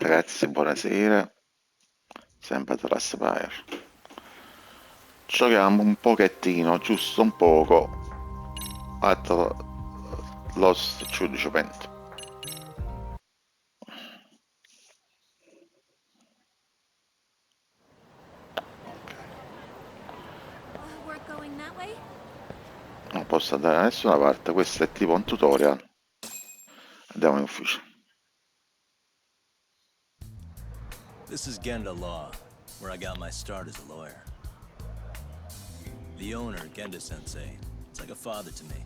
Ragazzi, buonasera, sempre tra Spire. Giochiamo un pochettino, giusto un poco, at Lost Judgment. We're going that way? Non posso andare da nessuna parte, questo è tipo un tutorial. Andiamo in ufficio. This is Genda Law, where I got my start as a lawyer. The owner, Genda-sensei, is like a father to me.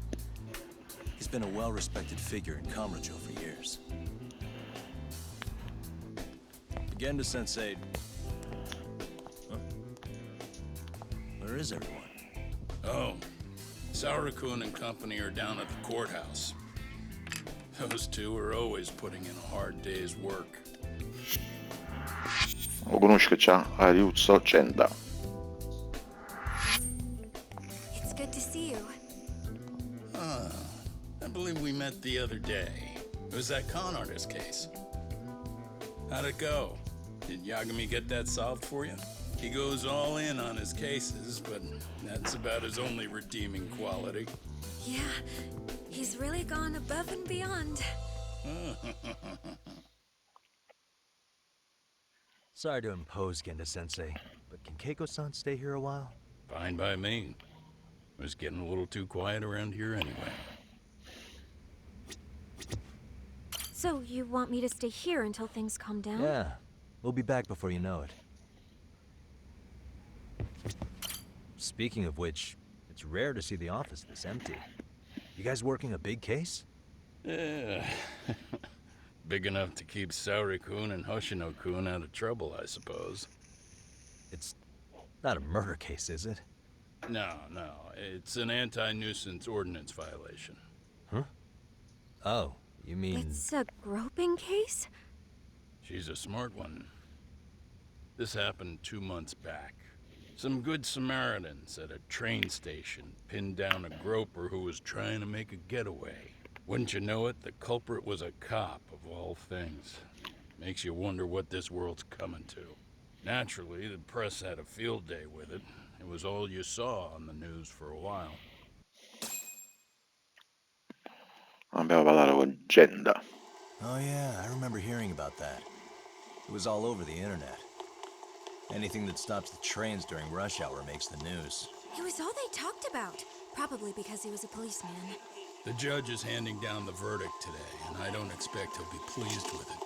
He's been a well-respected figure in Kamurocho for years. Genda-sensei... Huh? Where is everyone? Oh, Saurakun and company are down at the courthouse. Those two are always putting in a hard day's work. Lo conosco già, Ariuzzo Genda. It's good to see you. I believe we met the other day. It was that con artist case. How'd it go? Did Yagami get that solved for you? He goes all in on his cases, but that's about his only redeeming quality. Yeah, he's really gone above and beyond. Sorry to impose, Genda-sensei, but can Keiko-san stay here a while? Fine by me. It was getting a little too quiet around here anyway. So, you want me to stay here until things calm down? Yeah, we'll be back before you know it. Speaking of which, it's rare to see the office this empty. You guys working a big case? Yeah. Big enough to keep Saori-kun and Hoshino-kun out of trouble, I suppose. It's not a murder case, is it? No, it's an anti-nuisance ordinance violation. Huh? Oh, you mean... It's a groping case? She's a smart one. This happened 2 months back. Some good Samaritans at a train station pinned down a groper who was trying to make a getaway. Wouldn't you know it, the culprit was a cop, of all things. Makes you wonder what this world's coming to. Naturally, the press had a field day with it. It was all you saw on the news for a while. Abbiamo parlato con Genda. Oh yeah, I remember hearing about that. It was all over the internet. Anything that stops the trains during rush hour makes the news. It was all they talked about. Probably because he was a policeman. The judge is handing down the verdict today, and I don't expect he'll be pleased with it.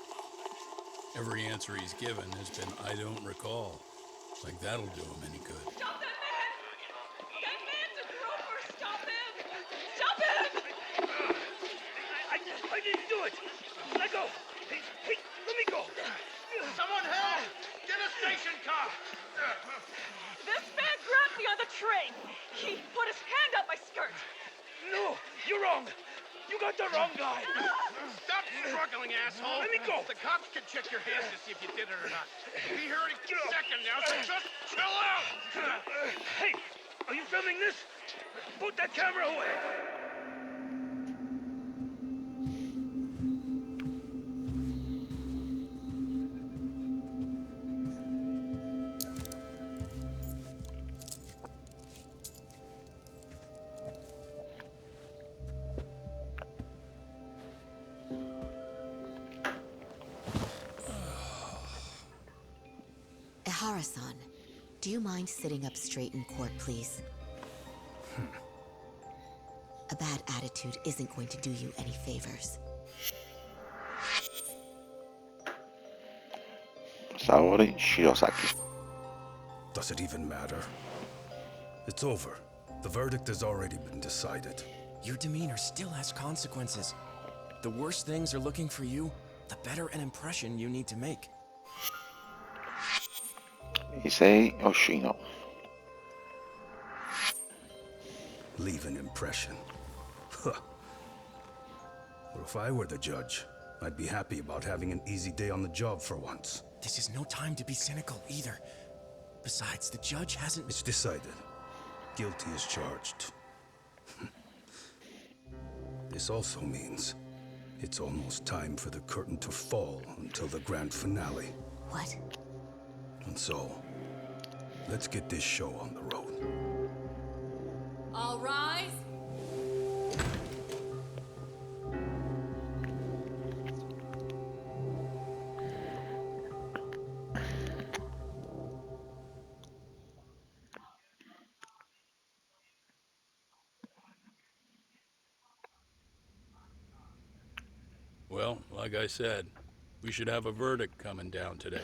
Every answer he's given has been, I don't recall. Like that'll do him any good. Stop that man! That man's a groper! Stop him! Stop him! I didn't do it! Let go! Hey, let me go! Someone help! Get a station car! This man grabbed me on the train! He put his hand up my skirt! No! You're wrong! You got the wrong guy! Stop struggling, asshole! Let me go! The cops can check your hands to see if you did it or not. Be here any second now, so just chill out! Hey! Are you filming this? Put that camera away! Ehara-san, do you mind sitting up straight in court, please? A bad attitude isn't going to do you any favors. Saori Shirosaki. Does it even matter? It's over. The verdict has already been decided. Your demeanor still has consequences. The worse things are looking for you, the better an impression you need to make. Issei Oshino. Leave an impression. Huh. Well, if I were the judge, I'd be happy about having an easy day on the job for once. This is no time to be cynical either. Besides, the judge hasn't... It's decided. Guilty is charged. This also means It's almost time for the curtain to fall until the grand finale. What? And so, let's get this show on the road. All rise. Well, like I said, we should have a verdict coming down today.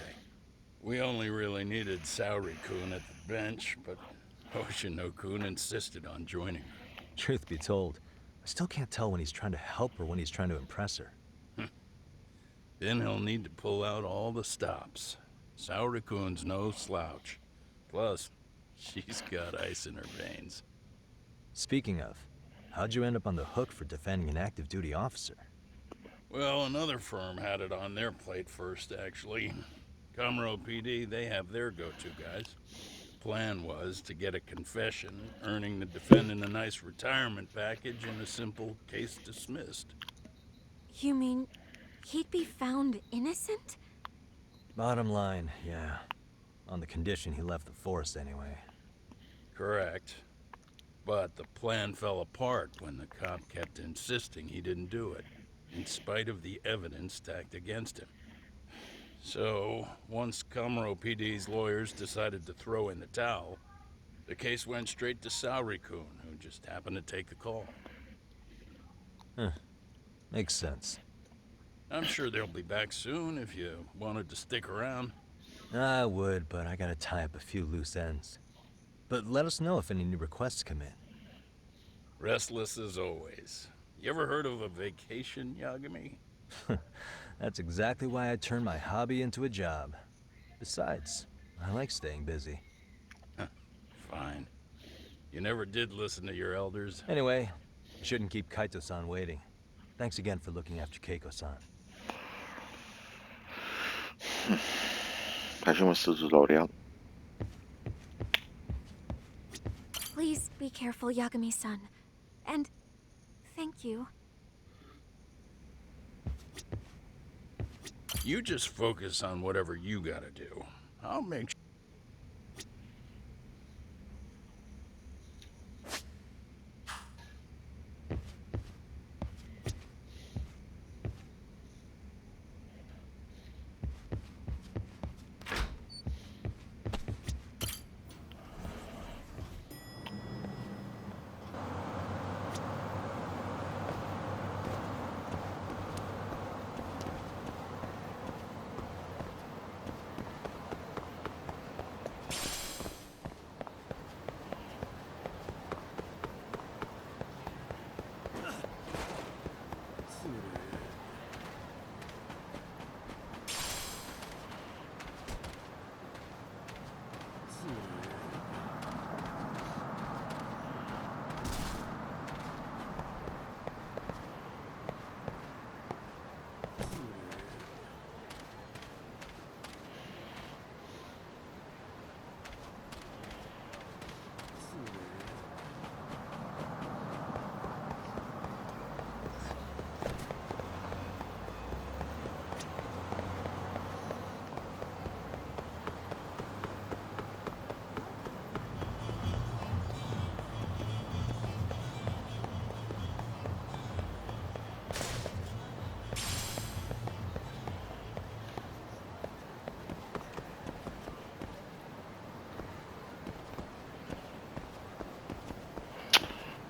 We only really needed Saori-kun at the bench, but Hoshino-kun insisted on joining her. Truth be told, I still can't tell when he's trying to help or when he's trying to impress her. Then he'll need to pull out all the stops. Saori-kun's no slouch. Plus, she's got ice in her veins. Speaking of, how'd you end up on the hook for defending an active duty officer? Well, another firm had it on their plate first, actually. Comro PD, they have their go-to guys. The plan was to get a confession, earning the defendant a nice retirement package and a simple case dismissed. You mean he'd be found innocent? Bottom line, yeah. On the condition he left the force anyway. Correct. But the plan fell apart when the cop kept insisting he didn't do it, in spite of the evidence stacked against him. So, once Comro PD's lawyers decided to throw in the towel, the case went straight to Saori-kun, who just happened to take the call. Huh. Makes sense. I'm sure they'll be back soon if you wanted to stick around. I would, but I gotta tie up a few loose ends. But let us know if any new requests come in. Restless as always. You ever heard of a vacation, Yagami? That's exactly why I turned my hobby into a job. Besides, I like staying busy. Fine. You never did listen to your elders. Anyway, you shouldn't keep Kaito-san waiting. Thanks again for looking after Keiko-san. Facciamo sto tutorial. Please be careful, Yagami-san. And thank you. You just focus on whatever you gotta do. I'll make sure.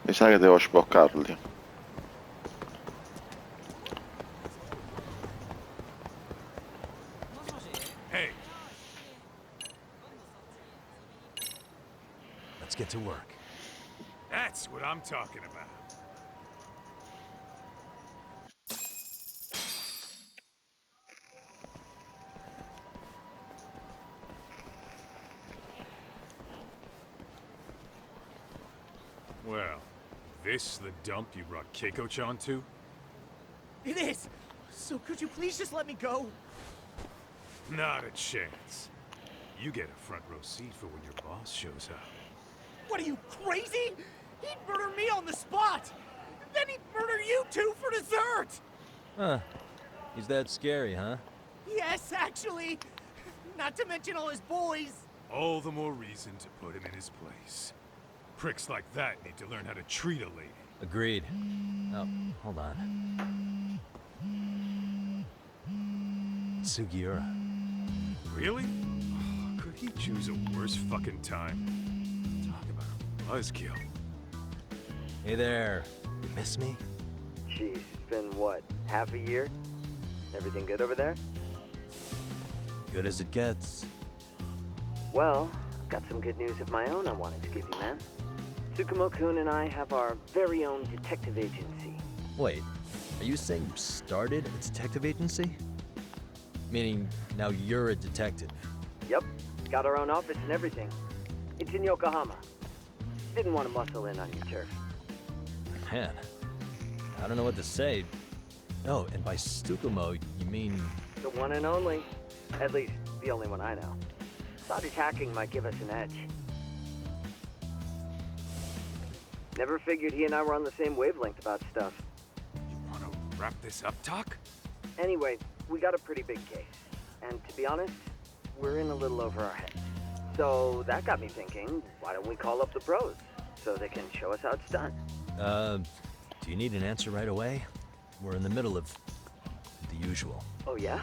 Mi sa che devo sbloccarli. Hey, Let's get to work. that's what I'm talking about. Well, this the dump you brought Keiko-chan to? It is! So could you please just let me go? Not a chance. You get a front row seat for when your boss shows up. What are you, crazy? He'd murder me on the spot! Then he'd murder you two for dessert! Huh. He's that scary, huh? Yes, actually. Not to mention all his boys. All the more reason to put him in his place. Pricks like that need to learn how to treat a lady. Agreed. Oh, hold on. Sugiura. Really? Could he choose a worse fucking time? Talk about a buzzkill. Hey there. You miss me? Jeez, it's been what, half a year? Everything good over there? Good as it gets. Well, I've got some good news of my own I wanted to give you, man. Tsukumo-kun and I have our very own detective agency. Wait, are you saying you started a detective agency? Meaning, now you're a detective? Yep, got our own office and everything. It's in Yokohama. Didn't want to muscle in on your turf. Man, I don't know what to say. Oh, and by Tsukumo, you mean... The one and only. At least, the only one I know. Thought his hacking might give us an edge. Never figured he and I were on the same wavelength about stuff. You wanna wrap this up, Doc? Anyway, we got a pretty big case. And to be honest, we're in a little over our heads. So that got me thinking, why don't we call up the pros? So they can show us how it's done. Do you need an answer right away? We're in the middle of the usual. Oh yeah?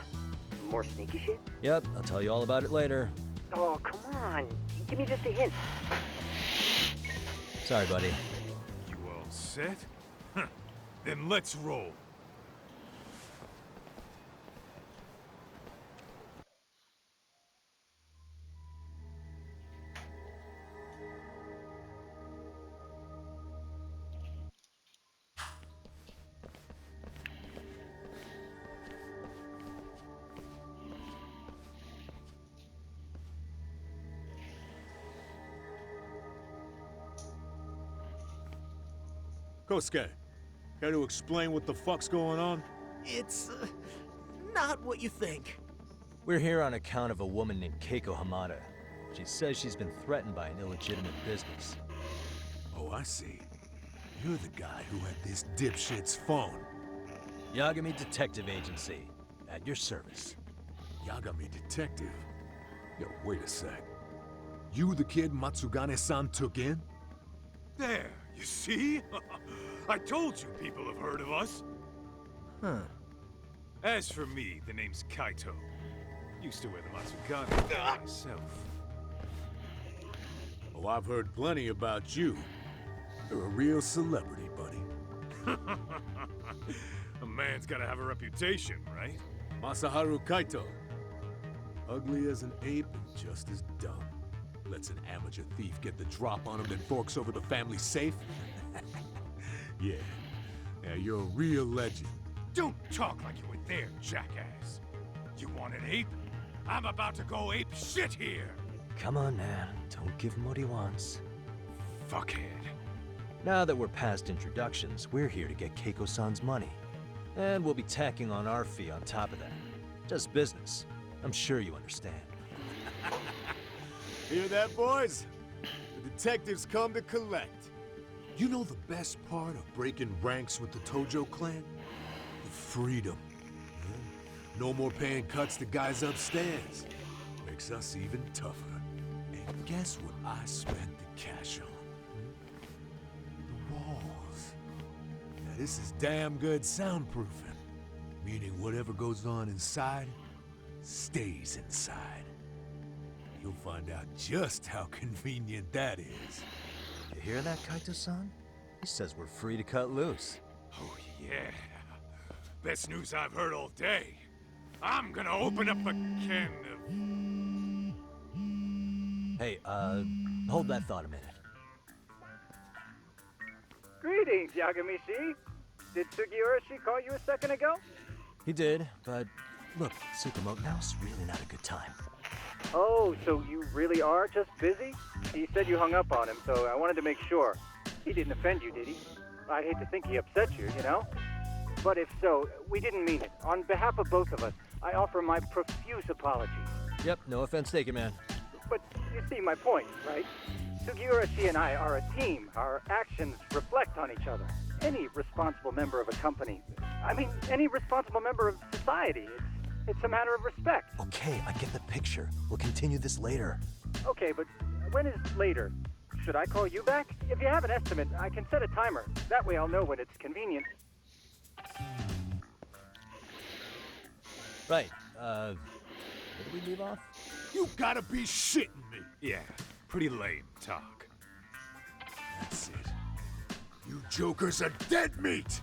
More sneaky shit? Yep, I'll tell you all about it later. Oh, come on. Give me just a hint. Sorry, buddy. You all set? Huh. Then let's roll. Kosuke, care to explain what the fuck's going on? It's not what you think. We're here on account of a woman named Keiko Hamada. She says she's been threatened by an illegitimate business. Oh, I see. You're the guy who had this dipshit's phone. Yagami Detective Agency, at your service. Yagami Detective? Yo, wait a sec. You the kid Matsugane-san took in? There, you see? I told you people have heard of us. Huh. As for me, the name's Kaito. Used to wear the Matsugane myself. Oh, I've heard plenty about you. You're a real celebrity, buddy. A man's gotta have a reputation, right? Masaharu Kaito. Ugly as an ape and just as dumb. Lets an amateur thief get the drop on him, then forks over the family safe. Yeah, you're a real legend. Don't talk like you were there, jackass. You want an ape? I'm about to go ape shit here. Come on, man. Don't give him what he wants. Fuckhead. Now that we're past introductions, we're here to get Keiko-san's money. And we'll be tacking on our fee on top of that. Just business. I'm sure you understand. Hear that, boys? The detectives come to collect. You know the best part of breaking ranks with the Tojo clan? The freedom. Yeah. No more paying cuts to guys upstairs. Makes us even tougher. And guess what I spent the cash on? The walls. Now this is damn good soundproofing. Meaning whatever goes on inside, stays inside. You'll find out just how convenient that is. You hear that, Kaito-san? He says we're free to cut loose. Oh, yeah. Best news I've heard all day. I'm gonna open up a can of... Hey, hold that thought a minute. Greetings, Yagami-shi. Did Sugiura-shi call you a second ago? He did, but look, Tsukumo, now's really not a good time. Oh, so you really are just busy? He said you hung up on him, so I wanted to make sure. He didn't offend you, did he? I'd hate to think he upset you, you know? But if so, we didn't mean it. On behalf of both of us, I offer my profuse apologies. Yep, no offense taken, man. But you see my point, right? Sugiura-shi and I are a team. Our actions reflect on each other. any responsible member of a company. I mean, any responsible member of society. It's a matter of respect. Okay, I get the picture. We'll continue this later. Okay, but when is later? Should I call you back? If you have an estimate, I can set a timer. That way I'll know when it's convenient. Right, where did we leave off? You gotta be shitting me. Yeah, pretty lame talk. That's it. You jokers are dead meat!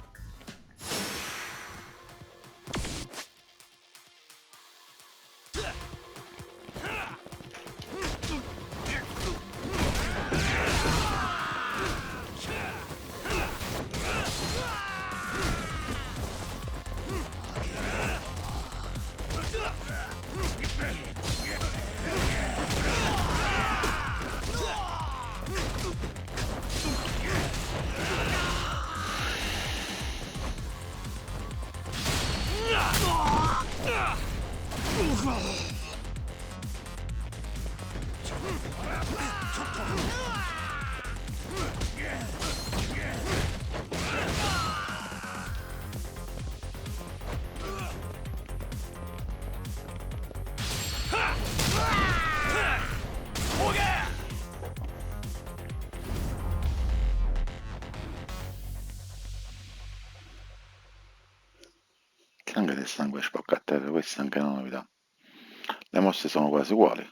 Anche del sangue sporca a terra, questa è anche una novità. Le mosse sono quasi uguali.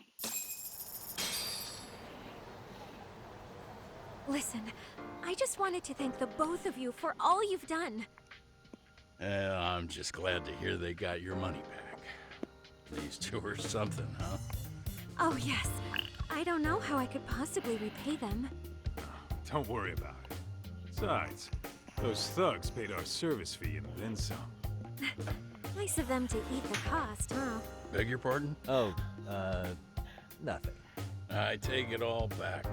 Listen, I just wanted to thank the both of you for all you've done. I'm just glad to hear they got your money back. These two are something, huh? Oh, yes. I don't know how I could possibly repay them. Don't worry about it. Besides, those thugs paid our service fee and then some. Nice of them to eat the cost, huh? Beg your pardon? Oh, nothing. I take it all back.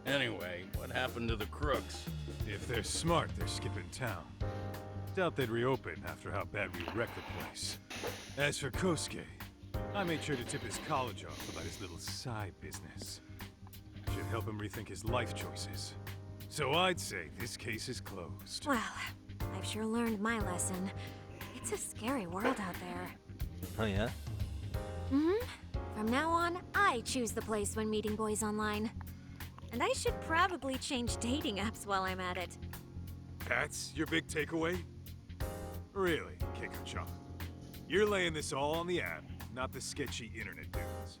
Anyway, what happened to the crooks? If they're smart, they're skipping town. Doubt they'd reopen after how bad we wrecked the place. As for Kosuke, I made sure to tip his college off about his little side business. Should help him rethink his life choices. So I'd say this case is closed. Well, I've sure learned my lesson. It's a scary world out there. Oh, yeah? Mm-hmm. From now on, I choose the place when meeting boys online. And I should probably change dating apps while I'm at it. That's your big takeaway? Really, Keiko-chan? You're laying this all on the app, not the sketchy internet dudes.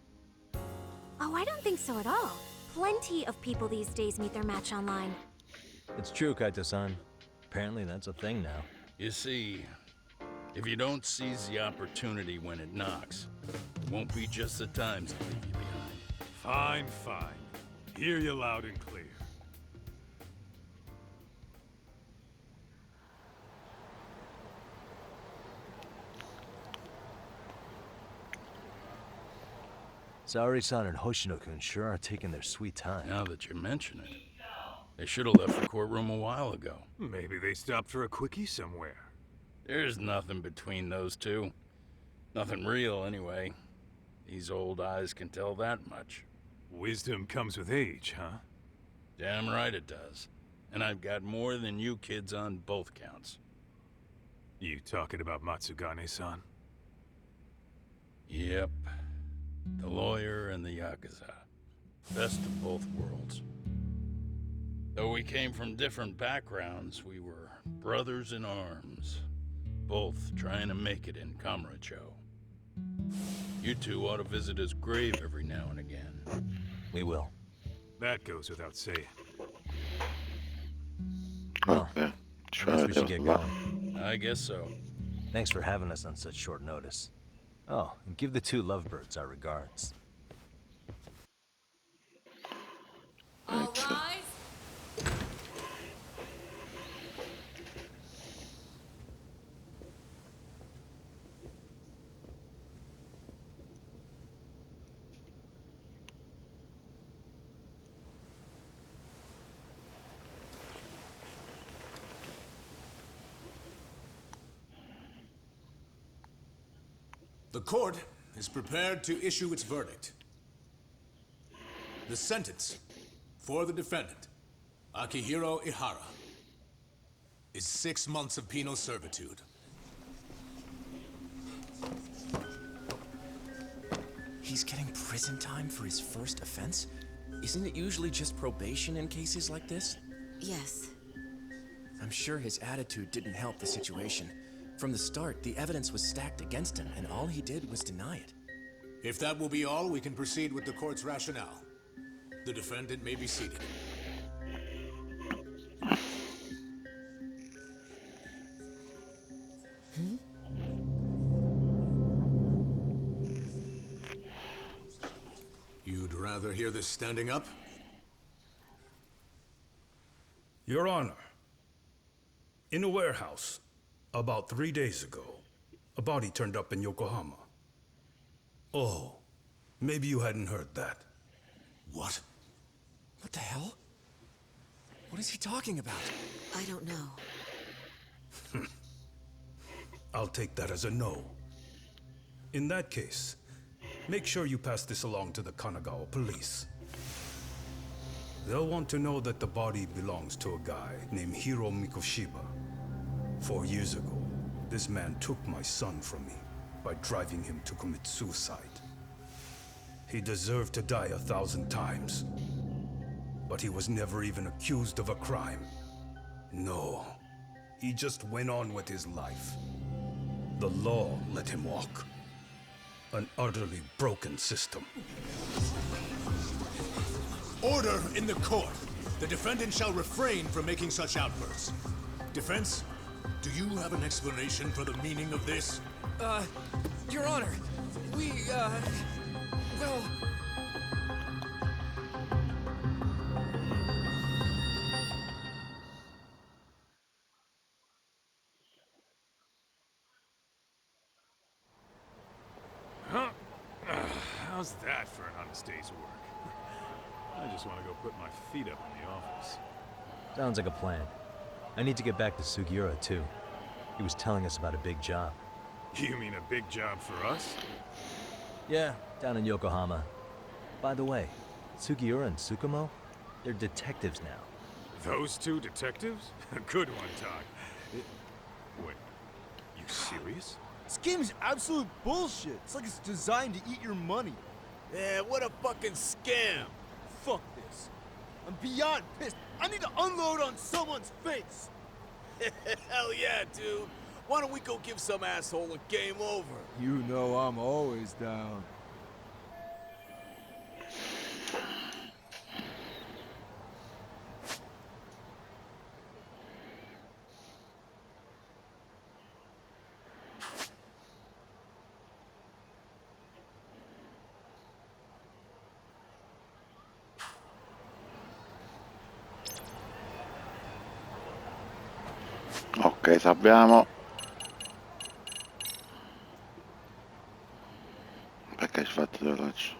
Oh, I don't think so at all. Plenty of people these days meet their match online. It's true, Kaito-san. Apparently that's a thing now. You see, if you don't seize the opportunity when it knocks, it won't be just the times to leave you behind. Fine, fine. Hear you loud and clear. Saori-san and Hoshino-kun sure are taking their sweet time. Now that you mention it, they should have left the courtroom a while ago. Maybe they stopped for a quickie somewhere. There's nothing between those two. Nothing real, anyway. These old eyes can tell that much. Wisdom comes with age, huh? Damn right it does. And I've got more than you kids on both counts. You talking about Matsugane-san? Yep. The lawyer and the Yakuza. Best of both worlds. Though we came from different backgrounds, we were brothers in arms. Both trying to make it in Kamurocho. You two ought to visit his grave every now and again. We will. That goes without saying. Well, Okay. I guess we should get going. I guess so. Thanks for having us on such short notice. Oh, and give the two lovebirds our regards. All rise. The court is prepared to issue its verdict. The sentence for the defendant, Akihiro Ihara, is 6 months of penal servitude. He's getting prison time for his first offense? Isn't it usually just probation in cases like this? Yes. I'm sure his attitude didn't help the situation. From the start, the evidence was stacked against him, and all he did was deny it. If that will be all, we can proceed with the court's rationale. The defendant may be seated. You'd rather hear this standing up? Your Honor, in a warehouse, about 3 days ago, a body turned up in Yokohama. Oh, maybe you hadn't heard that. What? What the hell? What is he talking about? I don't know. I'll take that as a no. In that case, make sure you pass this along to the Kanagawa police. They'll want to know that the body belongs to a guy named Hiro Mikoshiba. 4 years ago, this man took my son from me by driving him to commit suicide. He deserved to die 1,000 times, but he was never even accused of a crime. No, he just went on with his life. The law let him walk. An utterly broken system. Order in the court. The defendant shall refrain from making such outbursts. Defense, do you have an explanation for the meaning of this? Your Honor, well... Huh? How's that for an honest day's work? I just want to go put my feet up in the office. Sounds like a plan. I need to get back to Sugiura, too. He was telling us about a big job. You mean a big job for us? Yeah, down in Yokohama. By the way, Sugiura and Tsukumo, they're detectives now. Those two detectives? Good one, Todd. Wait, you serious? This game is absolute bullshit. It's like it's designed to eat your money. Yeah, what a fucking scam. Fuck this. I'm beyond pissed. I need to unload on someone's face. Hell yeah, dude. Why don't we go give some asshole a game over? You know I'm always down. Ok, sappiamo. Perché ci fate due lacci?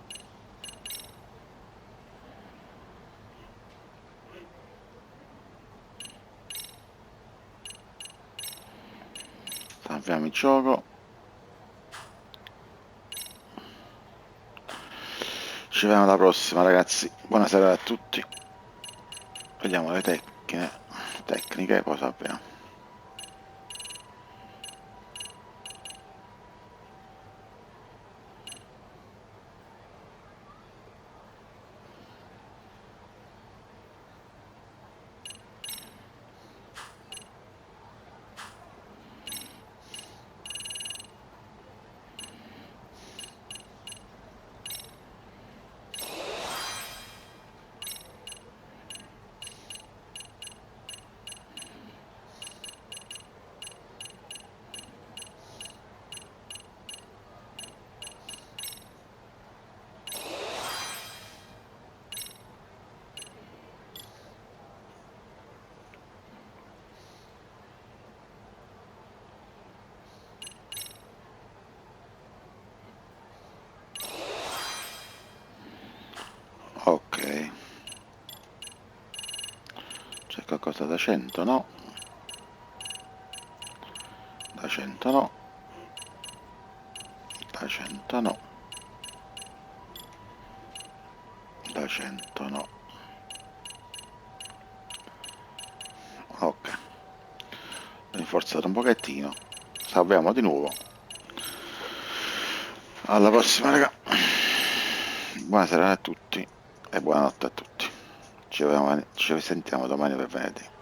Salviamo il gioco. Ci vediamo alla prossima, ragazzi. Buonasera a tutti. Vediamo le tecniche, poi sappiamo. Ok, c'è qualcosa da 100, no? Da 100 no, da 100 no, da 100 no. Ok, forzato un pochettino. Salviamo di nuovo. Alla prossima, raga. Buonasera a tutti e buonanotte a tutti. Ci sentiamo domani per venerdì.